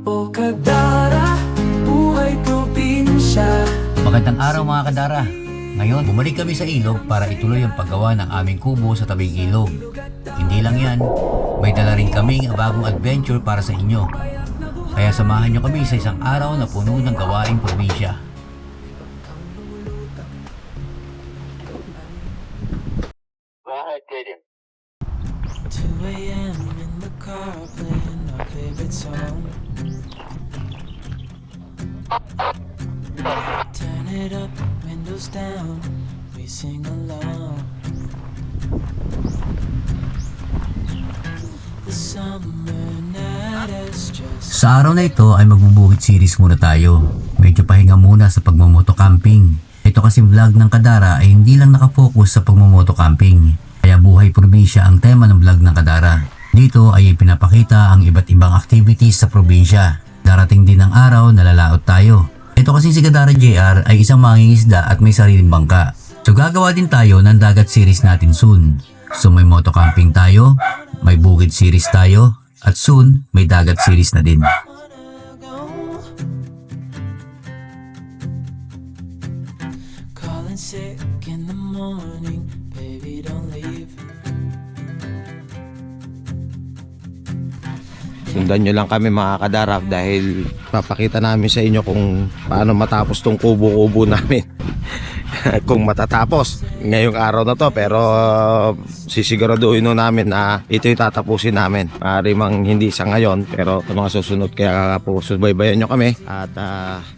O Kadara, buhay probinsya. Magandang araw mga kadara. Ngayon, bumalik kami sa ilog para ituloy ang paggawa ng aming kubo sa tabing ilog. Hindi lang yan, may dala rin kaming bagong adventure para sa inyo. Kaya samahan nyo kami sa isang araw na puno ng gawaing probinsya. Bakit ganyan? 2 a.m. in the car playing our favorite song. Turn it up, windows down, we sing along. The summer night is just Sa araw na ito ay magbubukid series muna tayo. Medyo pahinga muna sa pagmamoto camping. Ito kasi vlog ng Kadara ay hindi lang nakafocus sa pagmamoto camping. Kaya buhay probinsya ang tema ng vlog ng Kadara. Dito ay ipinapakita ang iba't ibang activities sa probinsya. Darating din ang araw na lalaot tayo. Ito kasi si Kadara JR ay isang mangingisda at may sariling bangka. So gagawa din tayo ng dagat series natin soon. So may moto camping tayo, may bukid series tayo, at soon may dagat series na din. calling sick in the morning, baby don't leave. Sundan nyo lang kami mga kadarap dahil papakita namin sa inyo kung paano matapos tong kubo-kubo namin. Kung matatapos ngayong araw na to, pero sisiguraduhin no namin na ito'y tatapusin namin. Maaari mang hindi sa ngayon, pero sa mga susunod, kaya po subaybayan nyo kami at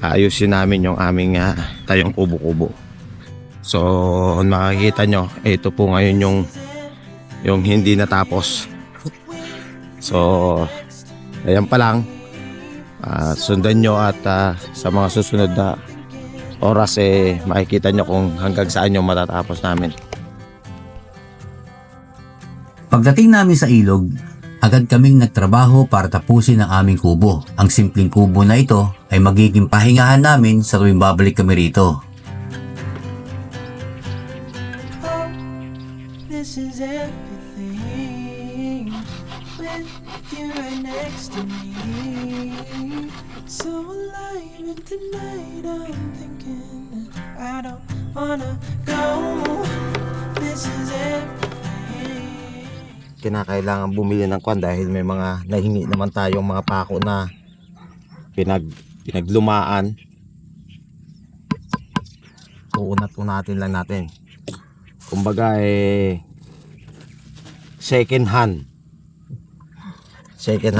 ayusin namin yung aming tayong kubo-kubo. So makikita nyo, ito po ngayon yung hindi natapos. So ayan pa lang, sundan nyo at sa mga susunod na oras makikita nyo kung hanggang saan yung matatapos namin. Pagdating namin sa ilog, agad kaming nagtrabaho para tapusin ang aming kubo. Ang simpleng kubo na ito ay magiging pahingahan namin sa tuwing babalik kami rito. Oh, this is everything with you right next to me. So alive and tonight I'm thinking that I don't wanna go. This is everything. Kinakailangan bumili ng kwan dahil may mga nahingi naman tayong mga pako na pinaglumaan. Uunat-unatin lang natin. Kumbaga second hand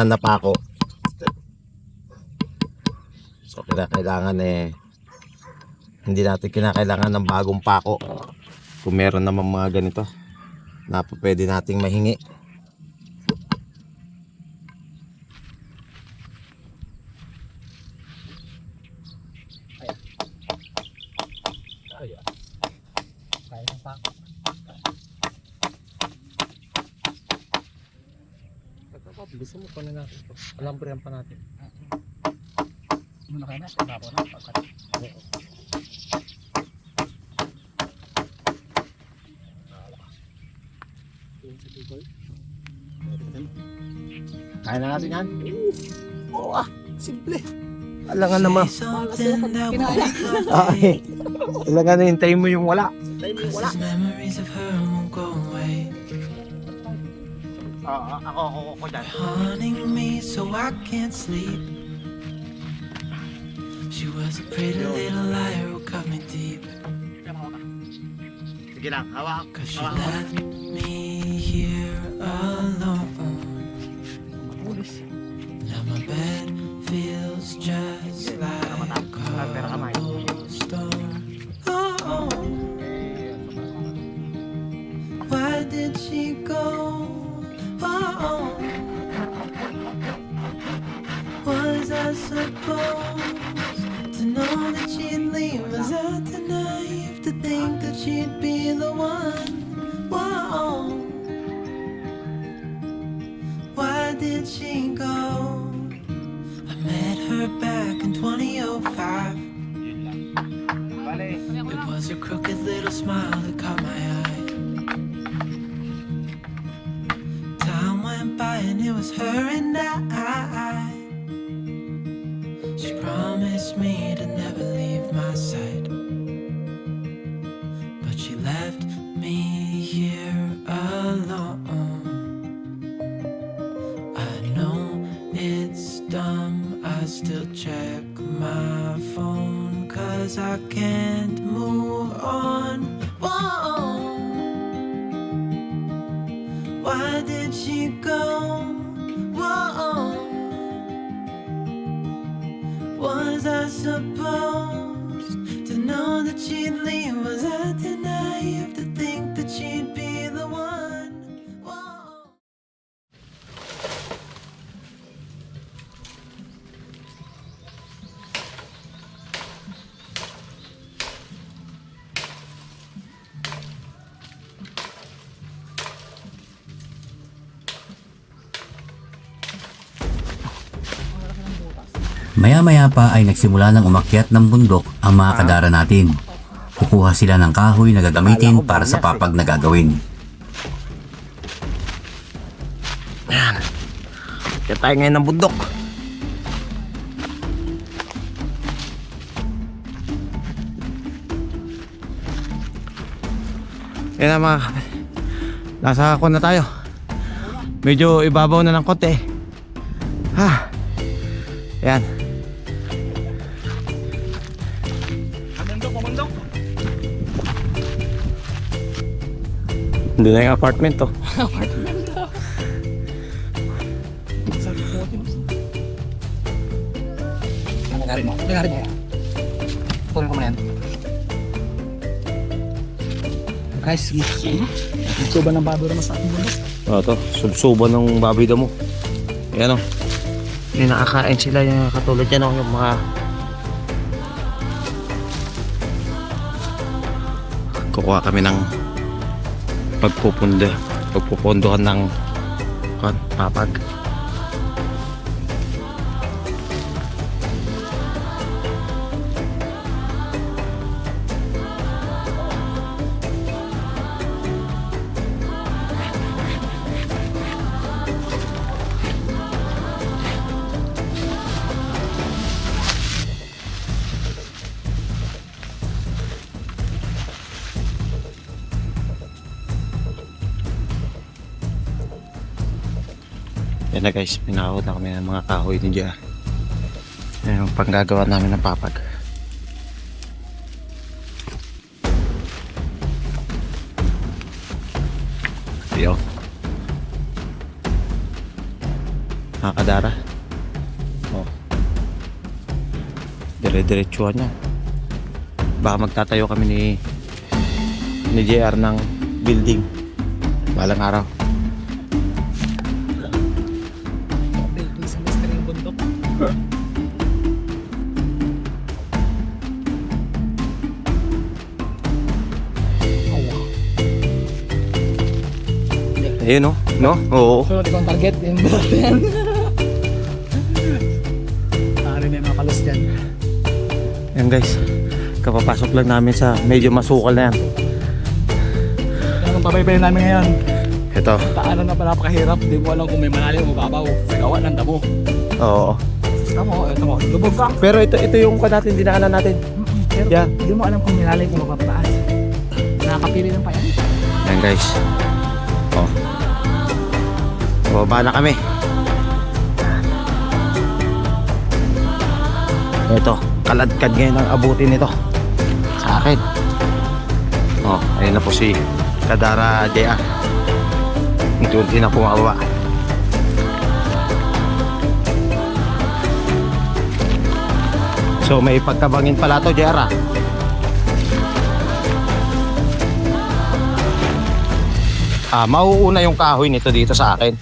na pako. So kinakailangan hindi natin kinakailangan ng bagong pako. Kung meron naman mga ganito na pwede nating mahingi. Gusto mo pa na natin ito. Alambrihan pa natin. Muna kayo na. Saka ako na. Pagkat. Kaya na natin yan. Oo simple. Alangan naman. Something that will Ay, alangan na hintayin mo yung wala. Cause these memories of her won't go away. Ako dyan. Haunting me so I can't sleep. She was a pretty little liar who cut me deep. Sige lang, hawak. Cause she left me here alone. Now my bed feels just like cobblestone. Oh, why did she go? Oh, was I supposed to know that she'd leave? Was I too naive to think that she'd be the one? Whoa, why did she go? I met her back in 2005. It was her crooked little smile that caught my eye. Time went by and it was her and I. She promised me to never leave my side, but she left me here alone. I know it's dumb, I still check my phone, 'cause I can't move on. Whoa. Why did she go? Whoa. Was I supposed to know that she'd leave? Was I too naive to think that she'd be the one? Whoa. Maya-maya pa ay nagsimula ng umakyat ng bundok ang mga kadara natin. Kukuha sila ng kahoy na gagamitin para sa papag na gagawin. Kaya tayo ngayon ng bundok. Yan na mga kapatid. Nasa ako na tayo. Medyo ibabaw na ng konti. Ha. Yan. Pamundok. Doon na yung apartment to. Nagarin mo yan. Tuloy ko mo na yan. Guys, suba ng baboy naman sa ating bundok. To, subsuban ng baboy damo. Yan o. Yung nakakain sila yung katulad yan o, yung mga kukuha kami ng pagpupunduhan ng papag. Yan na guys, pinakahod na kami ng mga kahoy ni Gia. Yan yung panggagawa namin ng papag. Yo. Nakakadara. Oh. Dire-diretsuhan niya. Baka magtatayo kami ni JR ng building balang araw. Ayun no? No? Oo. So, di ko ang target. Yung bulat yan. May mga kalos dyan. Yan guys. Kapapasok lang namin sa medyo masukal na yan. Yan ang pabaybayin namin ngayon. Ito. Taanan na pa napakahirap. Di mo alam kung may malalim o babaw. Sa gawa ng damo. Oo. Ito mo. Lubog ka. Pero ito yung natin, dinaanan natin. Pero Yeah. di mo alam kung malalim o mapapataas. Nakakapili lang pa yan. Yan guys. Oh. Bababa na kami. Ito, kaladkad ngayon ang abutin nito sa akin. Oh, ayun na po si Kadara JR. Unti-unti na pumababa. So may pagkabangin pala to JR ah. Mauuna yung kahoy nito dito sa akin.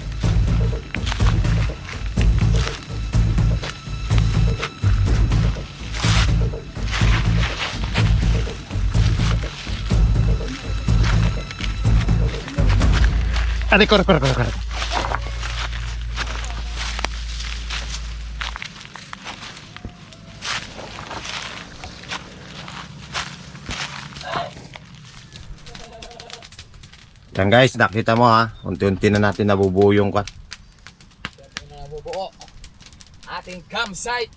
Corre. Yan guys, nakita mo ha, unti-unti na natin nabubuo yung Nabubuo ating campsite.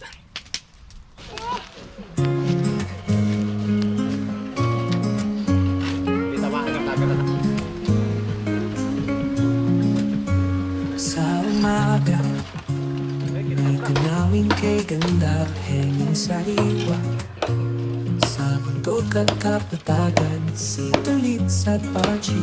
Tanawin kay ganda, hangin sa iwa. Sa bundok at kapatagan, si Tulits at Archie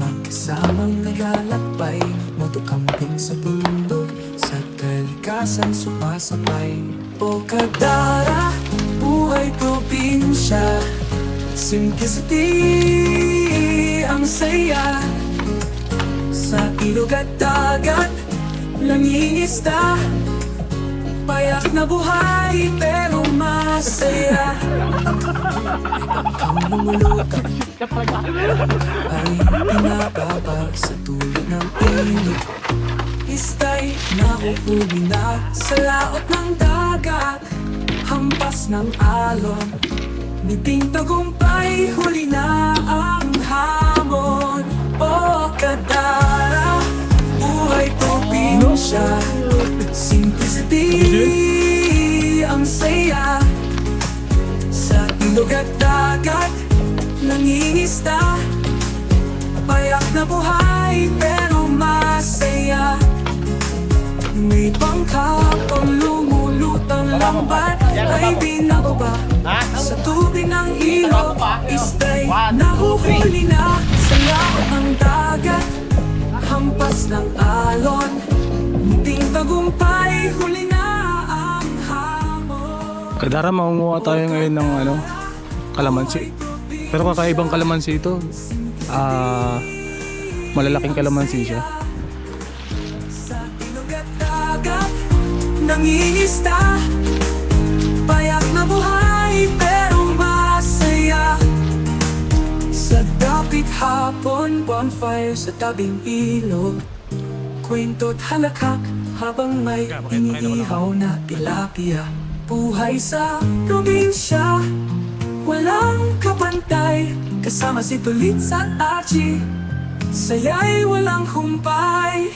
magkasamang naglalakbay, motocamping sa bundok, sa kalikasan sumasabay. O Kadara, buhay probinsya, simplicity ang saya. Sa ilog at dagat, nangingista, payak na buhay pero masaya. Ang lumulutang ay pinababa sa tulad ng ilog. Istay nahuhuli na sa laot ng dagat, hampas ng alon, niting tagumpay, huli na ang hamon. O Kadara, buhay probinsya, simplicity ang saya. Sa ilog at dagat, nangingista, payak na buhay pero masaya. May bangka pang lumulutang lambat ay binababa sa tubig ng ilog. Istay nahuhuli na sa laot ng dagat, hampas ng alon, muting tagumpay, huli na ang hamon. Kadara, makunguha tayo ngayon ng kalamansi. Pero kakaibang kalamansi ito. Malalaking kalamansi siya. Sa ilog at dagat, nangingista, payak na buhay pero masaya. Sa dapit hapon, bonfire sa tabing ilog, kwento't halakak habang may iniihaw na tilapia. Buhay sa probinsya, walang kapantay, kasama si Tulits at Archie, saya'y walang humpay.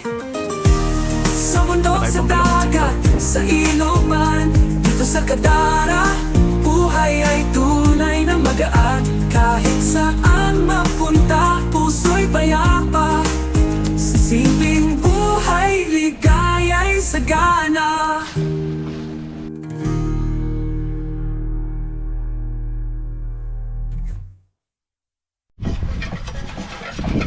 Sa bundok, sa dagat, sa ilog man, dito sa Kadara, buhay ay tunay na magaan. Kahit saan mapunta, puso'y payapa, sa simpleng buhay, ligaya'y sagana.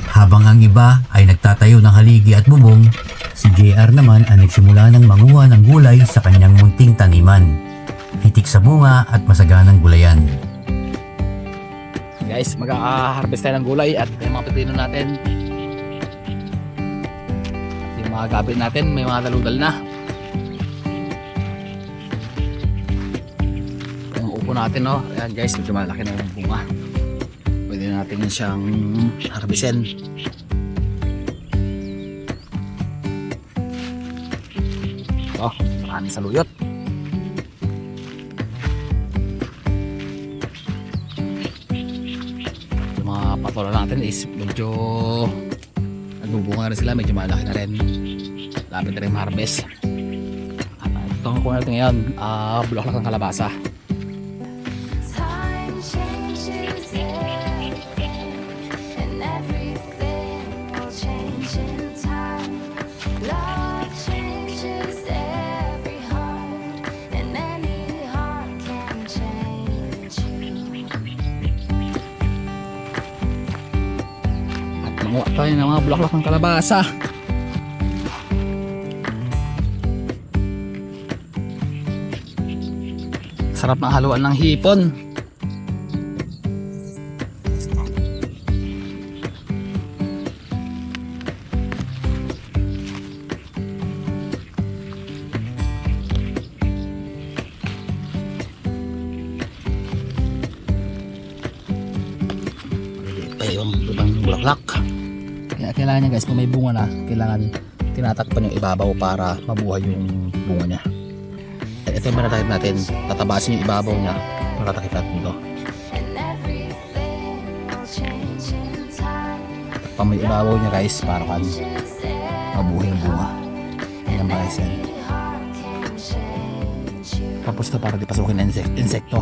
Habang ang iba ay nagtatayo ng haligi at bubong, si JR naman ay nagsimula ng manguha ng gulay sa kanyang munting taniman. Hitik sa bunga at masaganang gulayan. Guys, mag-harvest tayo ng gulay at yung mga pipino natin. At yung mga gabi natin, may mga daludal na. Yung upo natin, no? Ayan guys, medyo malaki na yung bunga. Pwede natin siyang harvestin. Oh, maraming saluyot. Yung mga patola natin is medyo nagbubunga na rin sila, medyo malaki na rin. Lapit na rin harvest. At ito ang kuha natin ngayon, bulaklak ng kalabasa. Time changes everything, and everything will change in time. Love changes every heart, and any heart can change you. At manguha tayo ng mga bulaklak ng kalabasa. Sarap ng haluan ng hipon. Pa yung ibang bulaklak. Kaya kailangan niya guys, kung may bunga na, kailangan tinatakpan yung ibabaw para mabuhay yung bunga niya. Ito yung manatakip natin, tatabasin yung ibabaw niya, matatakip natin dito. And everything will change in time. Pag may ibabaw niya guys, para kan Changes mabuhay yung bunga. Yan ba guys yan. every heart can change you. Tapos ito para di pasukin ng insekto.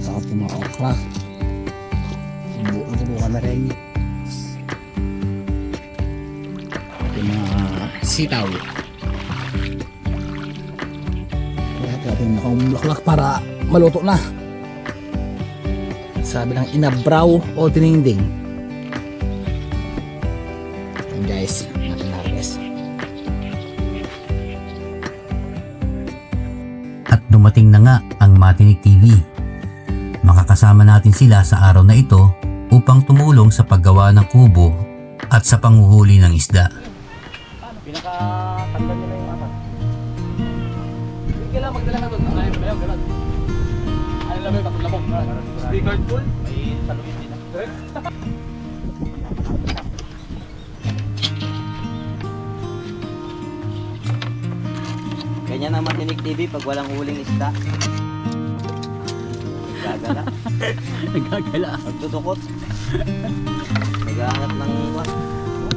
Sa ating mga okra. Buka na rin. Yung mga sitaw. Kaya natin nakabulaklak para maluto na. Sabi ng inabraw o tininding. Ayan guys, natin harvest. At dumating na nga ang Matinik TV. Makakasama natin sila sa araw na ito upang tumulong sa paggawa ng kubo at sa panghuhuli ng isda. Pinaka-tanda nila yung mata. Hindi lang magdala ka doon. Ayaw ba yun? Ganun. Ayaw lang yung labok. Speaker full. May saluin din. Ganyan ang Matinik TV pag walang huling isda. Nagagala. Nagagala. Magtutukot. Naghahanap ng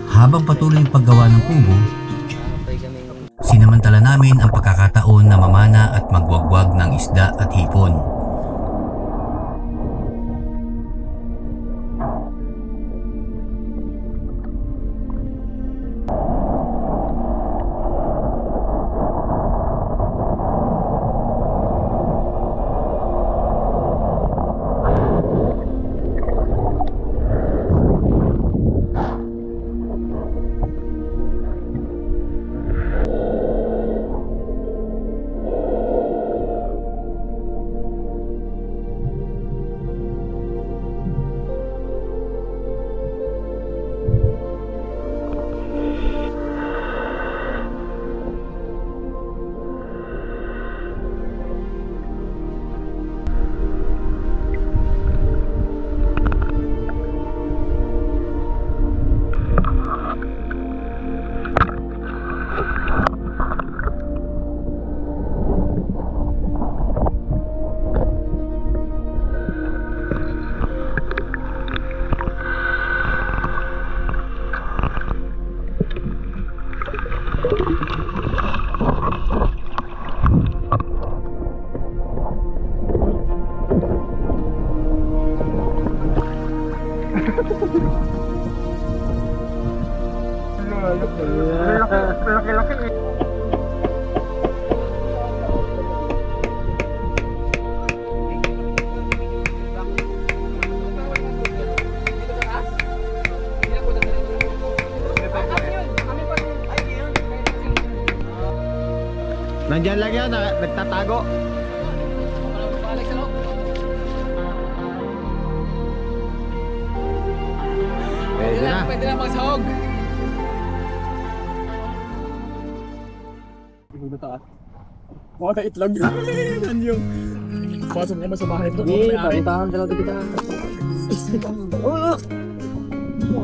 Habang patuloy ang paggawa ng kubo, Pay kaming sinamantala namin ang pagkakataon na mamana at magwagwag ng isda at hipon. Nandyan lang yan, nagtatago. Pwede na. Pwede na magsahog. Mga na itlog. Yan yung pasok naman sa bahay. Pakitahan talaga kita.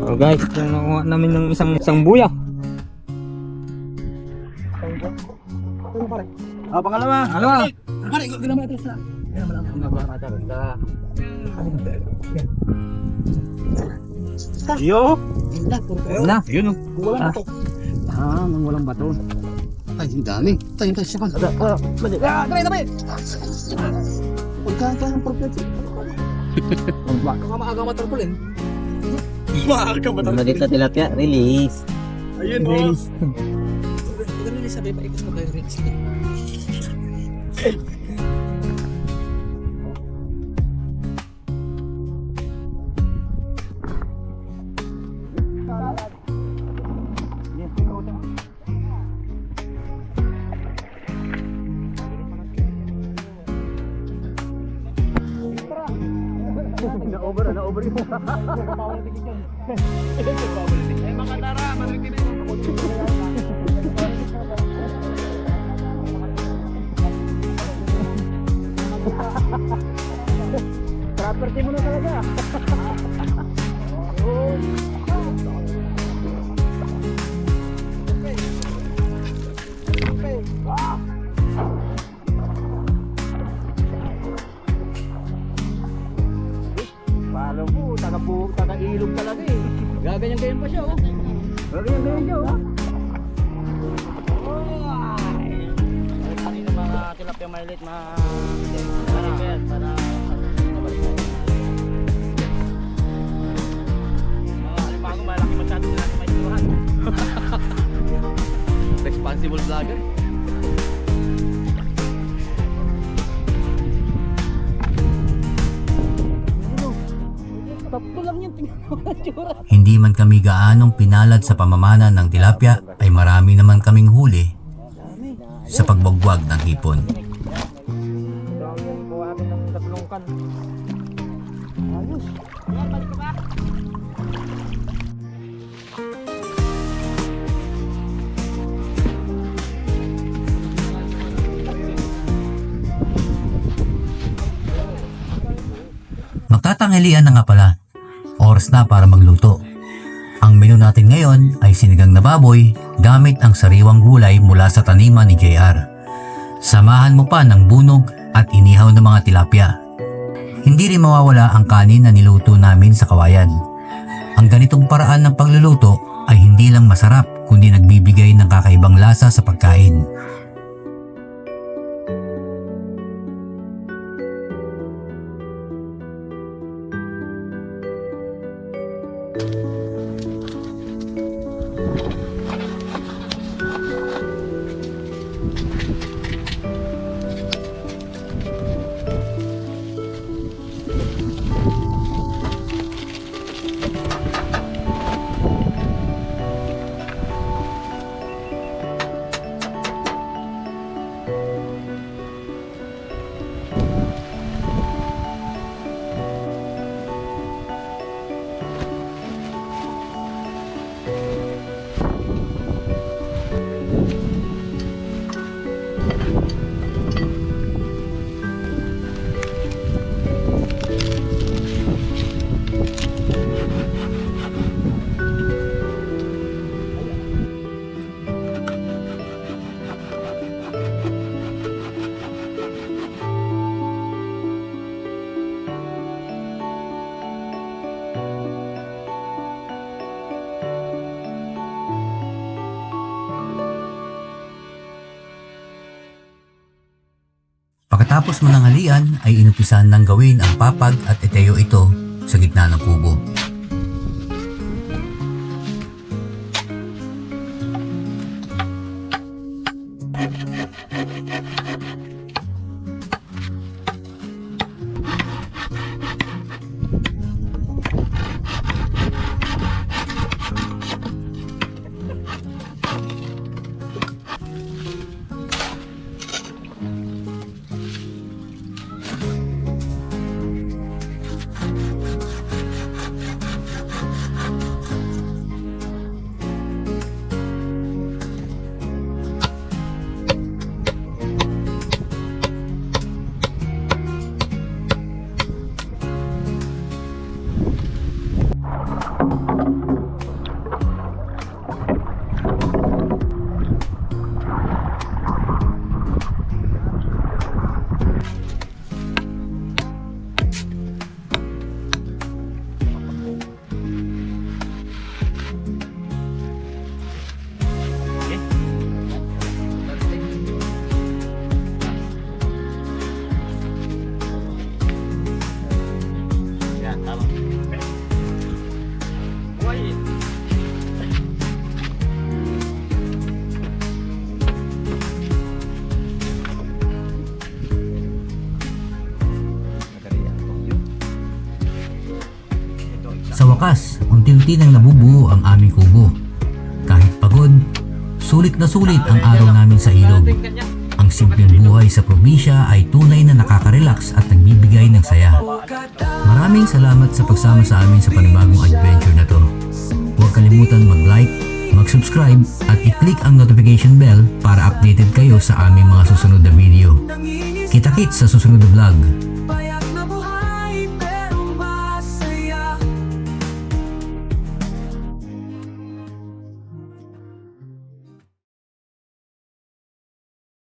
Oh guys, nakuha namin ng isang buya. Pangalawa. Pangalawa. Pare, ginawa natin sila. Ginawa natin. Yo! Na, yun oh. Walang bato. Nang walang bato. Ay, ang dami. Tayo siya ka. Tayo. Pagkaka ng propet. Maaga matarpulin. Maaga matarpulin. Maliit na tilapia, release. Ayun, release. Ganun yung sabi, paikot mo kayo rin. Sige. Na-over yun. Eh, mga tara, maligid na yun. Property mo na talaga. Paano po, taga-ilog talaga eh. Gaganyan-ganyan pa siya oh. Gaganyan-ganyan siya oh. Kanina mga tilapia maliit, mga para mga alimango malaki masyado na natin may turuhan. Responsible vlogger. Tatlo lang yun, tingnan mo ang tsura. Hindi man kami gaanong pinalad sa pamamana ng tilapia ay marami naman kaming huli sa pagbagwag ng hipon. Kuha namin ng tatlong kan. Ayos. Ayan, balik ka ba? Magtatanghalian na nga pala. Oras na para magluto. Ang menu natin ngayon ay sinigang na baboy gamit ang sariwang gulay mula sa taniman ni JR. Samahan mo pa ng bunog at inihaw na mga tilapia. Hindi rin mawawala ang kanin na niluto namin sa kawayan. Ang ganitong paraan ng pagluluto ay hindi lang masarap kundi nagbibigay ng kakaibang lasa sa pagkain. Pagkatapos mo ng halian ay inupisan ng gawin ang papag at etayo ito sa gitna ng kubo. Sa wakas, unti-unti nang nabubuo ang aming kubo. Kahit pagod, sulit na sulit ang araw namin sa ilog. Ang simpleng buhay sa probinsya ay tunay na nakaka-relax at nagbibigay ng saya. Maraming salamat sa pagsama sa amin sa panibagong adventure na to. Huwag kalimutan mag-like, mag-subscribe at i-click ang notification bell para updated kayo sa aming mga susunod na video. Kita-kits sa susunod na vlog.